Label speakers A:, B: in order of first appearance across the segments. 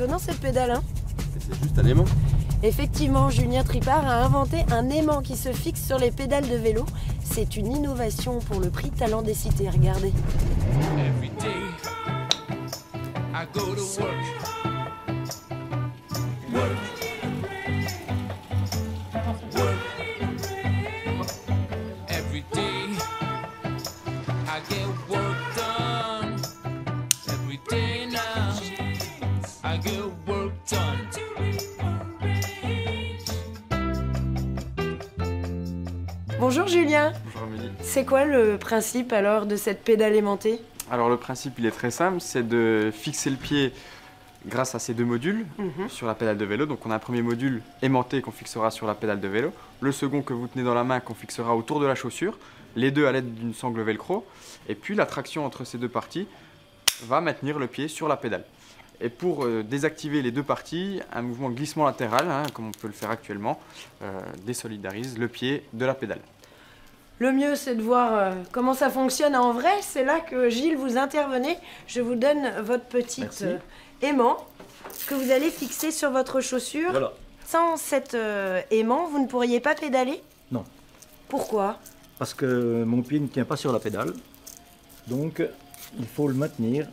A: étonnant cette pédale, hein?
B: C'est juste un aimant.
A: Effectivement, Julien Tripart a inventé un aimant qui se fixe sur les pédales de vélo. C'est une innovation pour le prix Talent des Cités, regardez.
C: Every day I go to work. Work. Every day I get work done. Every day now I get work done.
A: Bonjour Julien.
B: Bonjour Amélie.
A: C'est quoi le principe alors de cette pédale aimantée?
B: Alors le principe il est très simple, c'est de fixer le pied grâce à ces deux modules sur la pédale de vélo. Donc on a un premier module aimanté qu'on fixera sur la pédale de vélo, le second que vous tenez dans la main qu'on fixera autour de la chaussure, les deux à l'aide d'une sangle velcro, et puis la traction entre ces deux parties va maintenir le pied sur la pédale. Et pour désactiver les deux parties, un mouvement glissement latéral, comme on peut le faire actuellement, désolidarise le pied de la pédale.
A: Le mieux, c'est de voir comment ça fonctionne en vrai. C'est là que Gilles, vous intervenez. Je vous donne votre petit aimant que vous allez fixer sur votre chaussure.
D: Voilà.
A: Sans cet aimant, vous ne pourriez pas pédaler?
D: Non,
A: Pourquoi?
D: parce que mon pied ne tient pas sur la pédale. Donc, il faut le maintenir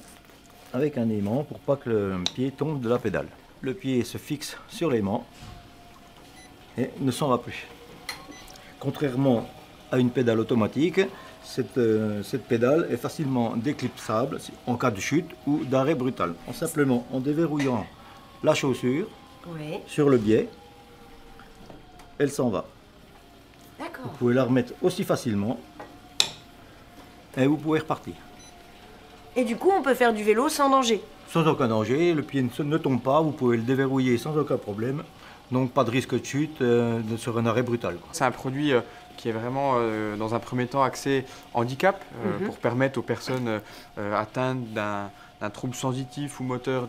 D: avec un aimant pour pas que le pied tombe de la pédale. Le pied se fixe sur l'aimant et ne s'en va plus. Contrairement à une pédale automatique, cette pédale est facilement déclipsable en cas de chute ou d'arrêt brutal. En déverrouillant la chaussure
A: Oui.
D: sur le biais, elle s'en va.
A: D'accord.
D: Vous pouvez la remettre aussi facilement et vous pouvez repartir.
A: Et du coup, on peut faire du vélo sans danger.
D: Sans aucun danger, le pied ne tombe pas, vous pouvez le déverrouiller sans aucun problème. Donc pas de risque de chute sur un arrêt brutal.
B: C'est un produit qui est vraiment, dans un premier temps, axé handicap, pour permettre aux personnes atteintes d'un trouble sensitif ou moteur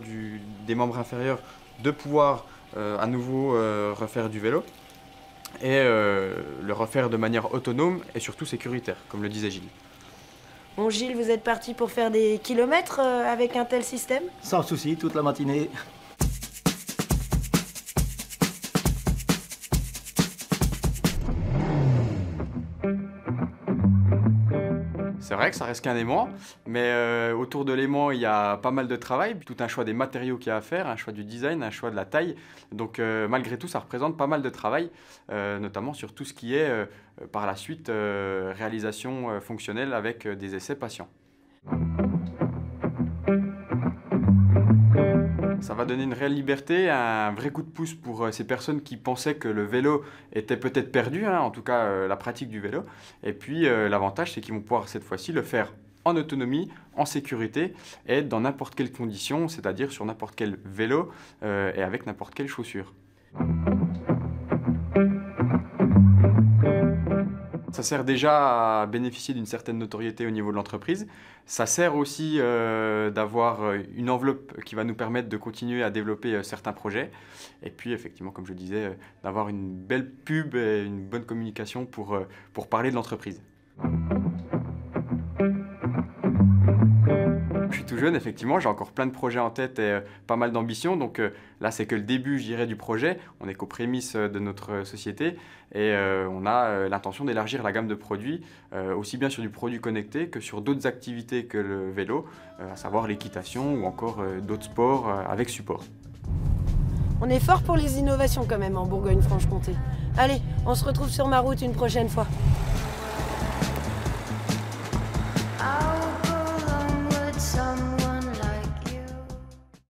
B: des membres inférieurs de pouvoir à nouveau refaire du vélo et le refaire de manière autonome et surtout sécuritaire, comme le disait Gilles.
A: Bon, Gilles, vous êtes parti pour faire des kilomètres avec un tel système?
D: Sans souci, toute la matinée.
B: C'est vrai que ça reste qu'un aimant, mais autour de l'aimant, il y a pas mal de travail, tout un choix des matériaux qu'il y a à faire, un choix du design, un choix de la taille. Donc malgré tout, ça représente pas mal de travail, notamment sur tout ce qui est par la suite réalisation fonctionnelle avec des essais patients. Ça va donner une réelle liberté, un vrai coup de pouce pour ces personnes qui pensaient que le vélo était peut-être perdu, en tout cas la pratique du vélo. Et puis l'avantage, c'est qu'ils vont pouvoir cette fois-ci le faire en autonomie, en sécurité et dans n'importe quelle condition, c'est-à-dire sur n'importe quel vélo et avec n'importe quelle chaussure. Ça sert déjà à bénéficier d'une certaine notoriété au niveau de l'entreprise. Ça sert aussi d'avoir une enveloppe qui va nous permettre de continuer à développer certains projets. Et puis effectivement, comme je disais, d'avoir une belle pub et une bonne communication pour parler de l'entreprise. Je suis tout jeune, effectivement, j'ai encore plein de projets en tête et pas mal d'ambitions. Donc là, c'est que le début, je dirais, du projet. On est qu'aux prémices de notre société et on a l'intention d'élargir la gamme de produits, aussi bien sur du produit connecté que sur d'autres activités que le vélo, à savoir l'équitation ou encore d'autres sports avec support.
A: On est fort pour les innovations quand même en Bourgogne-Franche-Comté. Allez, on se retrouve sur ma route une prochaine fois.